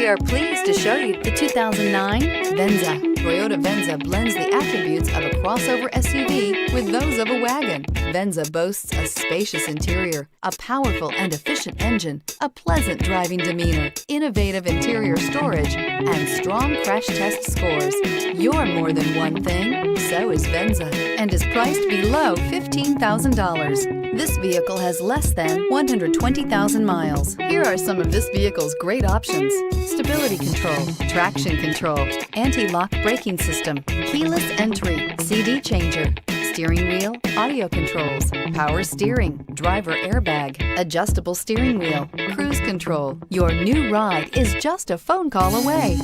We are pleased to show you the 2009 Venza. Toyota Venza blends the attributes of a crossover SUV with those of a wagon. Venza boasts a spacious interior, a powerful and efficient engine, a pleasant driving demeanor, innovative interior storage, and strong crash test scores. You're more than one thing, so is Venza, and is priced below $15,000. This vehicle has less than 120,000 miles. Here are some of this vehicle's great options: stability control, traction control, anti-lock braking system, keyless entry, CD changer, steering wheel audio controls, power steering, driver airbag, adjustable steering wheel, cruise control. Your new ride is just a phone call away.